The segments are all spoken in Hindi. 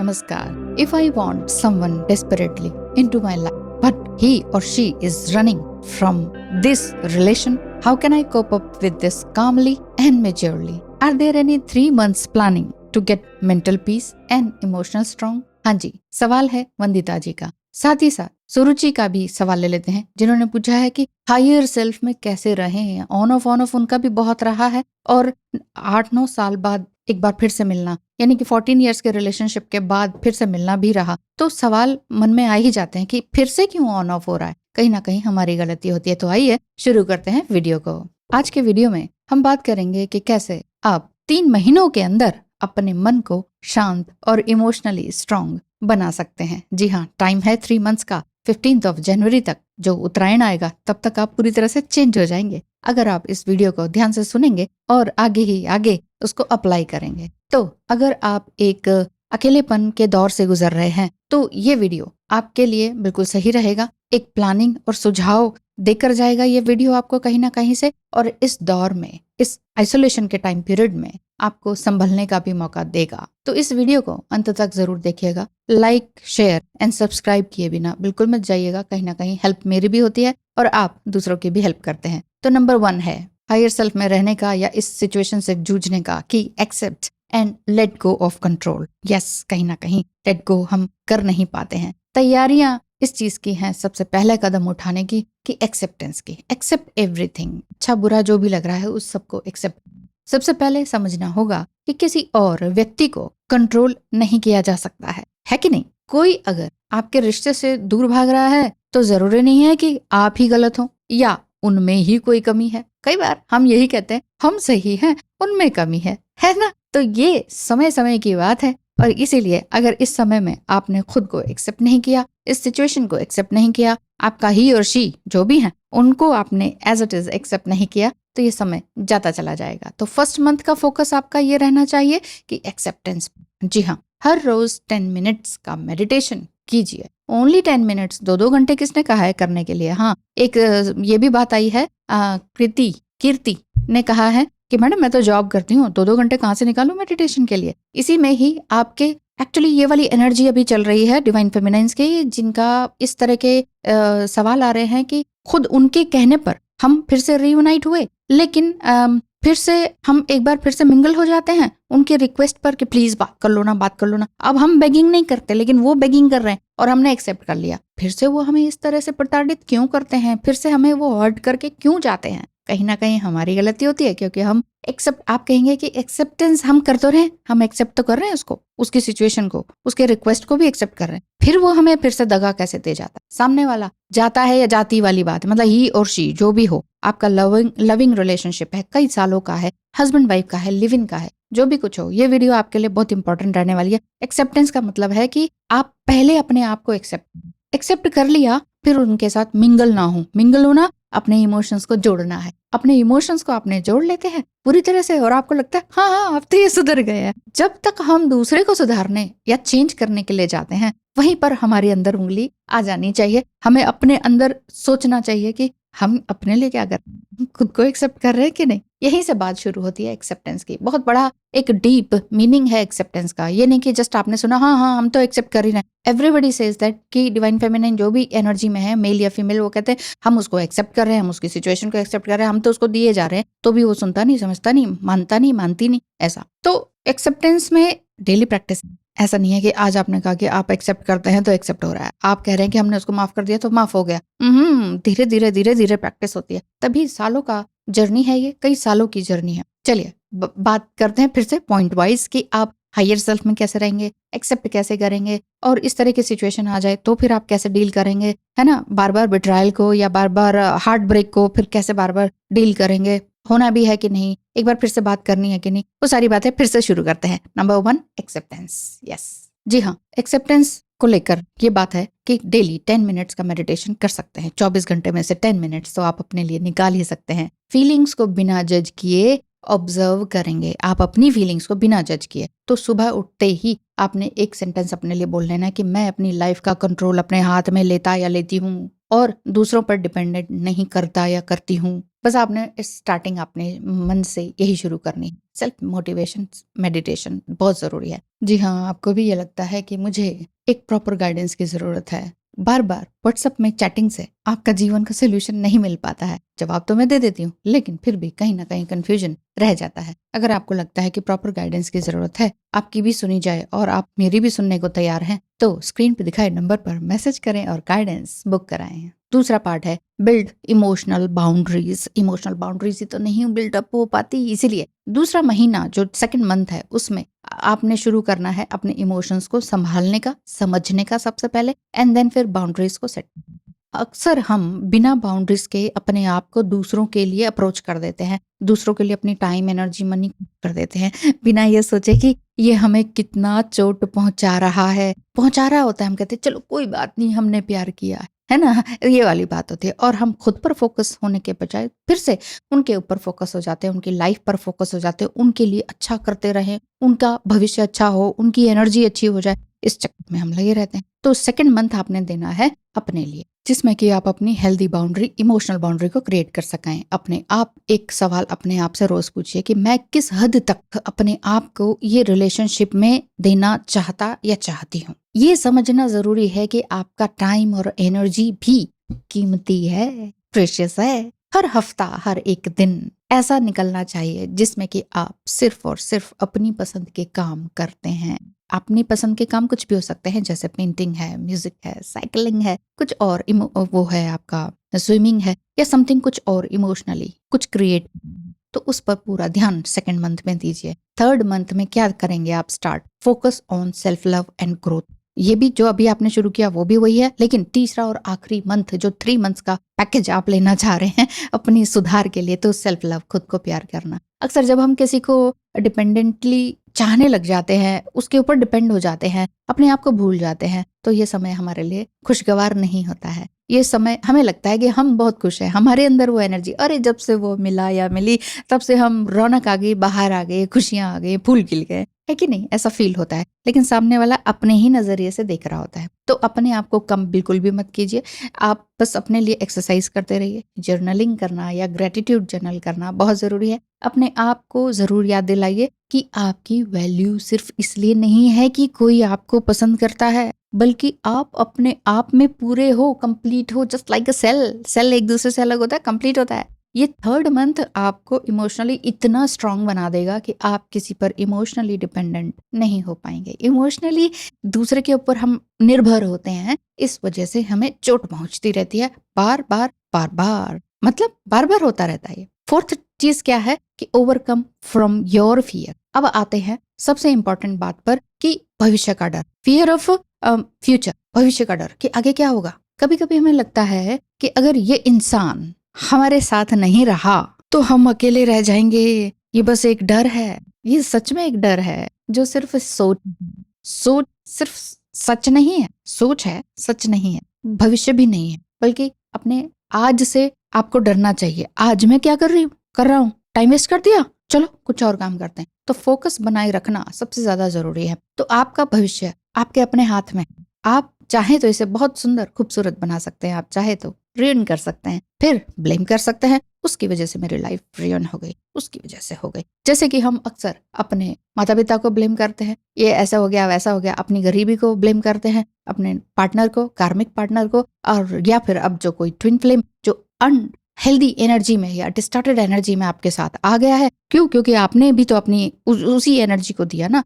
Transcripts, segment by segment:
Namaskar. If I want someone desperately into my life, but he or she is running from this relation, how can I cope up with this calmly and maturely? Are there any 3 months planning to get mental peace and emotional strong? हाँ जी, सवाल है वंदिता जी का। साथ ही साथ सुरुचि का भी सवाल ले लेते हैं, जिन्होंने पूछा है कि हायर सेल्फ में कैसे रहे हैं। ऑन ऑफ उनका भी बहुत रहा है और 8-9 साल बाद एक बार फिर से मिलना, यानी कि 14 इयर्स के रिलेशनशिप के बाद फिर से मिलना भी रहा, तो सवाल मन में आ ही जाते हैं कि फिर से क्यों ऑन ऑफ हो रहा है, कहीं ना कहीं हमारी गलती होती है। तो आइए शुरू करते हैं वीडियो को। आज के वीडियो में हम बात करेंगे कि कैसे आप 3 महीनों के अंदर अपने मन को शांत और इमोशनली स्ट्रांग बना सकते हैं। जी हाँ, टाइम है 3 मंथ्स का। 15 जनवरी तक जो उत्तरायण आएगा तब तक आप पूरी तरह से चेंज हो जाएंगे, अगर आप इस वीडियो को ध्यान से सुनेंगे और आगे उसको अप्लाई करेंगे। तो अगर आप एक अकेलेपन के दौर से गुजर रहे हैं तो ये वीडियो आपके लिए बिल्कुल सही रहेगा। एक प्लानिंग और सुझाव देकर जाएगा ये वीडियो आपको कहीं ना कहीं से, और इस दौर में, इस आइसोलेशन के टाइम पीरियड में आपको संभलने का भी मौका देगा। तो इस वीडियो को अंत तक जरूर देखिएगा। लाइक, शेयर एंड सब्सक्राइब किए बिना बिल्कुल मत जाइएगा। कहीं ना कहीं हेल्प मेरी भी होती है और आप दूसरों की भी हेल्प करते हैं। तो नंबर 1 है हायर सेल्फ में रहने का या इस सिचुएशन से जूझने का कि accept and let go of control. Yes, कहीं ना कहीं लेट गो हम कर नहीं पाते हैं। तैयारियां इस चीज की हैं सबसे पहले कदम उठाने की, कि एक्सेप्टेंस की। एक्सेप्ट एवरीथिंग, अच्छा बुरा जो भी लग रहा है उस सबको एक्सेप्ट। सबसे पहले समझना होगा कि किसी और व्यक्ति को कंट्रोल नहीं किया जा सकता है कि नहीं? कोई अगर आपके रिश्ते से दूर भाग रहा है तो जरूरी नहीं है कि आप ही गलत हो या उनमें ही कोई कमी है। कई बार हम यही कहते हैं हम सही हैं, उनमें कमी है ना? तो ये समय समय की बात है, और इसीलिए अगर इस समय में आपने खुद को एक्सेप्ट नहीं किया, इस सिचुएशन को एक्सेप्ट नहीं किया, आपका ही और शी जो भी है उनको आपने एज इट इज एक्सेप्ट नहीं किया, तो ये समय जाता चला जाएगा। तो फर्स्ट मंथ का फोकस आपका ये रहना चाहिए कि एक्सेप्टेंस। जी हाँ, हर रोज 10 मिनट्स का मेडिटेशन कीजिए। ओनली 10 मिनट्स, 2-2 घंटे किसने कहा है करने के लिए? हाँ, एक ये भी बात आई है, कीर्ति ने कहा है कि मैडम मैं तो जॉब करती हूँ, 2-2 घंटे कहाँ से निकालूं मेडिटेशन के लिए? इसी में ही आपके एक्चुअली ये वाली एनर्जी अभी चल रही है डिवाइन फेमिनाइन्स की, जिनका इस तरह के सवाल आ रहे हैं कि खुद उनके कहने पर हम फिर से रीयूनाइट हुए, लेकिन फिर से हम एक बार फिर से मिंगल हो जाते हैं उनके रिक्वेस्ट पर कि प्लीज बात कर लो ना। अब हम बेगिंग नहीं करते, लेकिन वो बेगिंग कर रहे हैं और हमने एक्सेप्ट कर लिया। फिर से वो हमें इस तरह से प्रताड़ित क्यों करते हैं? फिर से हमें वो हर्ट करके क्यों जाते हैं? कहीं ना कहीं हमारी गलती होती है, क्योंकि हम एक्सेप्ट, आप कहेंगे कि एक्सेप्टेंस हम कर तो रहे, हम एक्सेप्ट तो कर रहे हैं उसको, उसकी सिचुएशन को, उसके रिक्वेस्ट को भी एक्सेप्ट कर रहे हैं, फिर वो हमें फिर से दगा कैसे दे जाता है? सामने वाला जाता है या जाती वाली बात है, मतलब ही और शी जो भी हो, आपका लविंग रिलेशनशिप है, कई सालों का है, हस्बैंड वाइफ का है, लिव इन का है, जो भी कुछ हो, ये वीडियो आपके लिए बहुत इंपॉर्टेंट रहने वाली है। एक्सेप्टेंस का मतलब है कि आप पहले अपने आप को एक्सेप्ट कर लिया, फिर उनके साथ मिंगल ना हो। मिंगल होना, अपने इमोशंस को जोड़ना है। अपने इमोशंस को आपने जोड़ लेते हैं पूरी तरह से, और आपको लगता है हाँ अब तो ये सुधर गए हैं। जब तक हम दूसरे को सुधारने या चेंज करने के लिए जाते हैं, वहीं पर हमारी अंदर उंगली आ जानी चाहिए। हमें अपने अंदर सोचना चाहिए कि हम अपने लिए क्या कर रहे हैं, खुद को एक्सेप्ट कर रहे हैं कि नहीं। यहीं से बात शुरू होती है एक्सेप्टेंस की। बहुत बड़ा एक डीप मीनिंग है एक्सेप्टेंस का। ये नहीं कि जस्ट आपने सुना हाँ हम तो एक्सेप्ट कर ही रहे हैं। एवरीबडी सेज दैट कि डिवाइन फेमिनिन जो भी एनर्जी में है, मेल या फीमेल, वो कहते हैं हम उसको एक्सेप्ट कर रहे हैं, हम उसकी सिचुएशन को एक्सेप्ट कर रहे हैं, हम तो उसको दिए जा रहे हैं, तो भी वो सुनता नहीं, समझता नहीं, मानता नहीं, मानती नहीं, ऐसा। तो एक्सेप्टेंस में डेली प्रैक्टिस। ऐसा नहीं है कि आज आपने कहा कि आप एक्सेप्ट करते हैं तो एक्सेप्ट हो रहा है, आप कह रहे हैं कि हमने उसको माफ कर दिया तो माफ हो गया। धीरे धीरे प्रैक्टिस होती है, तभी सालों का जर्नी है, ये कई सालों की जर्नी है। चलिए बात करते हैं फिर से पॉइंट वाइज कि आप हायर सेल्फ में कैसे रहेंगे, एक्सेप्ट कैसे करेंगे, और इस तरह की सिचुएशन आ जाए तो फिर आप कैसे डील करेंगे, है ना? बार बार बिट्रायल को या बार बार हार्ट ब्रेक को फिर कैसे बार बार डील करेंगे, होना भी है कि नहीं, एक बार फिर से बात करनी है कि नहीं, वो सारी बातें फिर से शुरू करते हैं। Number 1, acceptance. यस, जी हाँ, एक्सेप्टेंस को लेकर ये बात है कि डेली 10 मिनट्स का मेडिटेशन कर सकते हैं। 24 घंटे में से 10 मिनट्स तो आप अपने लिए निकाल ही सकते हैं। फीलिंग्स को बिना जज किए ऑब्जर्व करेंगे, आप अपनी फीलिंग्स को बिना जज किए। तो सुबह उठते ही आपने एक सेंटेंस अपने लिए बोल लेना है कि मैं अपनी लाइफ का कंट्रोल अपने हाथ में लेता या लेती हूँ और दूसरों पर डिपेंडेंट नहीं करता या करती हूँ। बस आपने स्टार्टिंग अपने मन से यही शुरू करनी है। सेल्फ मोटिवेशन मेडिटेशन बहुत ज़रूरी है। जी हाँ, आपको भी ये लगता है कि मुझे एक प्रॉपर गाइडेंस की ज़रूरत है। बार बार व्हाट्सएप में चैटिंग से आपका जीवन का सोल्यूशन नहीं मिल पाता है। जवाब तो मैं दे देती हूँ, लेकिन फिर भी कहीं ना कहीं कंफ्यूजन रह जाता है। अगर आपको लगता है कि प्रॉपर गाइडेंस की जरूरत है, आपकी भी सुनी जाए और आप मेरी भी सुनने को तैयार हैं, तो स्क्रीन पे दिखाए नंबर पर मैसेज करें और गाइडेंस बुक कराएं। दूसरा पार्ट है build emotional boundaries. Emotional boundaries ही तो नहीं बिल्डअप हो पाती, इसीलिए दूसरा महीना जो सेकंड मंथ है उसमें आपने शुरू करना है अपने इमोशंस को संभालने का, समझने का सबसे पहले, एंड देन फिर बाउंड्रीज को सेट। अक्सर हम बिना बाउंड्रीज के अपने आप को दूसरों के लिए अप्रोच कर देते हैं, दूसरों के लिए अपनी टाइम एनर्जी मनी कर देते हैं, बिना ये सोचे कि ये हमें कितना चोट पहुंचा रहा है। पहुंचा रहा होता है, हम कहते हैं चलो कोई बात नहीं, हमने प्यार किया है ना, ये वाली बात होती है। और हम खुद पर फोकस होने के बजाय फिर से उनके ऊपर फोकस हो जाते हैं, उनकी लाइफ पर फोकस हो जाते हैं, उनके लिए अच्छा करते रहें, उनका भविष्य अच्छा हो, उनकी एनर्जी अच्छी हो जाए, इस चक्कर में हम लगे रहते हैं। तो सेकंड मंथ आपने देना है अपने लिए, जिसमें कि आप अपनी हेल्दी बाउंड्री, इमोशनल बाउंड्री को क्रिएट कर सकें अपने आप। एक सवाल अपने आप से रोज पूछिए कि मैं किस हद तक अपने आप को ये रिलेशनशिप में देना चाहता या चाहती हूँ। ये समझना जरूरी है कि आपका टाइम और एनर्जी भी कीमती है, प्रेशियस है। हर हफ्ता, हर एक दिन ऐसा निकलना चाहिए जिसमें कि आप सिर्फ और सिर्फ अपनी पसंद के काम करते हैं। अपनी पसंद के काम कुछ भी हो सकते हैं, जैसे पेंटिंग है, म्यूजिक है, साइकिलिंग है, कुछ और वो है आपका स्विमिंग है, या समथिंग कुछ और इमोशनली कुछ क्रिएट, तो उस पर पूरा ध्यान सेकंड मंथ में दीजिए। थर्ड मंथ में क्या करेंगे आप? Start focus on self love and growth. ये भी जो अभी आपने शुरू किया वो भी वही है, लेकिन तीसरा और आखिरी मंथ जो 3 मंथ्स का पैकेज आप लेना चाह रहे हैं अपनी सुधार के लिए, तो सेल्फ लव, खुद को प्यार करना। अक्सर जब हम किसी को डिपेंडेंटली चाहने लग जाते हैं, उसके ऊपर डिपेंड हो जाते हैं, अपने आप को भूल जाते हैं, तो ये समय हमारे लिए खुशगवार नहीं होता है। ये समय हमें लगता है कि हम बहुत खुश हैं, हमारे अंदर वो एनर्जी, अरे जब से वो मिला या मिली तब से हम रौनक आ गई, बाहर आ गए, खुशियां आ गई, फूल खिल गए, है कि नहीं? ऐसा फील होता है, लेकिन सामने वाला अपने ही नजरिए से देख रहा होता है। तो अपने आप को कम बिल्कुल भी मत कीजिए। आप बस अपने लिए एक्सरसाइज करते रहिए। जर्नलिंग करना या ग्रेटिट्यूड जर्नल करना बहुत जरूरी है। अपने आप को जरूर याद दिलाइए कि आपकी वैल्यू सिर्फ इसलिए नहीं है कि कोई आपको पसंद करता है, बल्कि आप अपने आप में पूरे हो, कंप्लीट हो, जस्ट लाइक अ सेल एक दूसरे से अलग होता है, कंप्लीट होता है। ये थर्ड मंथ आपको इमोशनली इतना स्ट्रांग बना देगा कि आप किसी पर इमोशनली डिपेंडेंट नहीं हो पाएंगे। इमोशनली दूसरे के ऊपर हम निर्भर होते हैं, इस वजह से हमें चोट पहुंचती रहती है, बार बार बार बार, मतलब बार बार होता रहता है। फोर्थ चीज क्या है कि ओवरकम फ्रॉम योर फियर। अब आते हैं सबसे इंपॉर्टेंट बात पर कि भविष्य का डर, फियर ऑफ फ्यूचर, भविष्य का डर कि आगे क्या होगा। कभी कभी हमें लगता है कि अगर ये इंसान हमारे साथ नहीं रहा तो हम अकेले रह जाएंगे। ये बस एक डर है, ये सच में एक डर है जो सिर्फ सोच सिर्फ सच नहीं है, सोच है, सच नहीं है, भविष्य भी नहीं है, बल्कि अपने आज से आपको डरना चाहिए। आज मैं क्या कर रहा हूँ, टाइम वेस्ट कर दिया, चलो कुछ और काम करते हैं। तो फोकस बनाए रखना सबसे ज्यादा जरूरी है। तो आपका भविष्य आपके अपने हाथ में, आप चाहे तो इसे बहुत सुंदर खूबसूरत बना सकते हैं, आप चाहे तो रुइन कर सकते हैं, फिर ब्लेम कर सकते हैं, उसकी वजह से मेरी लाइफ रुइन हो गई, उसकी वजह से हो गई। जैसे कि हम अक्सर अपने माता पिता को ब्लेम करते हैं, ये ऐसा हो गया, वैसा हो गया, अपनी गरीबी को ब्लेम करते हैं, अपने पार्टनर को, कार्मिक पार्टनर को, और या फिर अब जो कोई ट्विन फ्लेम जो अनहेल्दी एनर्जी में या डिस्टॉर्टेड एनर्जी में आपके साथ आ गया है। क्यों? क्योंकि आपने भी तो अपनी उसी एनर्जी को दिया ना।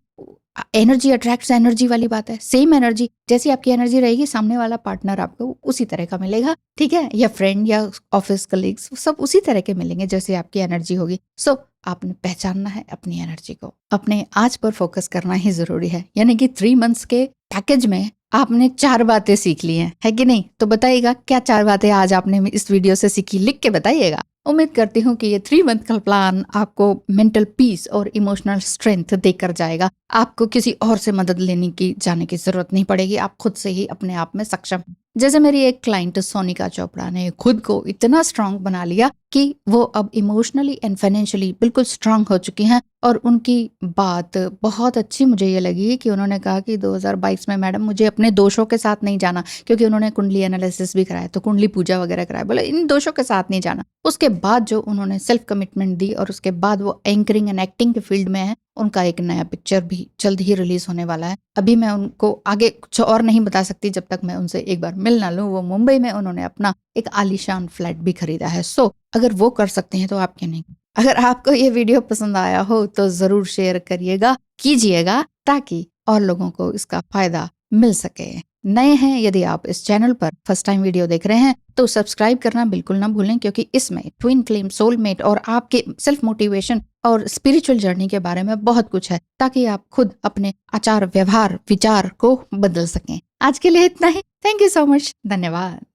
एनर्जी अट्रैक्ट्स एनर्जी वाली बात है। सेम एनर्जी, जैसी आपकी एनर्जी रहेगी, सामने वाला पार्टनर आपको उसी तरह का मिलेगा, ठीक है? या फ्रेंड या ऑफिस कलीग्स, सब उसी तरह के मिलेंगे जैसे आपकी एनर्जी होगी। सो आपने पहचानना है अपनी एनर्जी को, अपने आज पर फोकस करना ही जरूरी है। यानी कि 3 मंथ्स के पैकेज में आपने 4 बातें सीख ली हैं, है कि नहीं? तो बताइएगा क्या 4 बातें आज आपने इस वीडियो से सीखी, लिख के बताइएगा। उम्मीद करती हूँ कि ये 3 मंथ का प्लान आपको मेंटल पीस और इमोशनल स्ट्रेंथ देकर जाएगा। आपको किसी और से मदद लेने की जाने की जरूरत नहीं पड़ेगी, आप खुद से ही अपने आप में सक्षम। जैसे मेरी एक क्लाइंट सोनिका चोपड़ा ने खुद को इतना स्ट्रांग बना लिया कि वो अब इमोशनली एंड फाइनेंशियली बिल्कुल स्ट्रांग हो चुकी हैं। और उनकी बात बहुत अच्छी मुझे ये लगी कि उन्होंने कहा कि 2022 में मैडम मुझे अपने दोषों के साथ नहीं जाना, क्योंकि उन्होंने कुंडली एनालिसिस भी कराया, तो कुंडली पूजा वगैरह कराया, बोले इन दोषों के साथ नहीं जाना। उसके बाद जो उन्होंने सेल्फ कमिटमेंट दी और उसके बाद वो एंकरिंग एंड एक्टिंग के फील्ड में है, उनका एक नया पिक्चर भी जल्द ही रिलीज होने वाला है। अभी मैं उनको आगे कुछ और नहीं बता सकती जब तक मैं उनसे एक बार मिल ना लूं। वो मुंबई में उन्होंने अपना एक आलीशान फ्लैट भी खरीदा है। सो अगर वो कर सकते हैं तो आप क्यों नहीं। अगर आपको ये वीडियो पसंद आया हो तो जरूर शेयर करिएगा, कीजिएगा, ताकि और लोगों को इसका फायदा मिल सके। नए हैं यदि आप इस चैनल पर फर्स्ट टाइम वीडियो देख रहे हैं तो सब्सक्राइब करना बिल्कुल ना भूलें, क्योंकि इसमें ट्विन फ्लेम, सोलमेट और आपके सेल्फ मोटिवेशन और स्पिरिचुअल जर्नी के बारे में बहुत कुछ है, ताकि आप खुद अपने आचार, व्यवहार, विचार को बदल सकें। आज के लिए इतना ही। Thank you so much. धन्यवाद।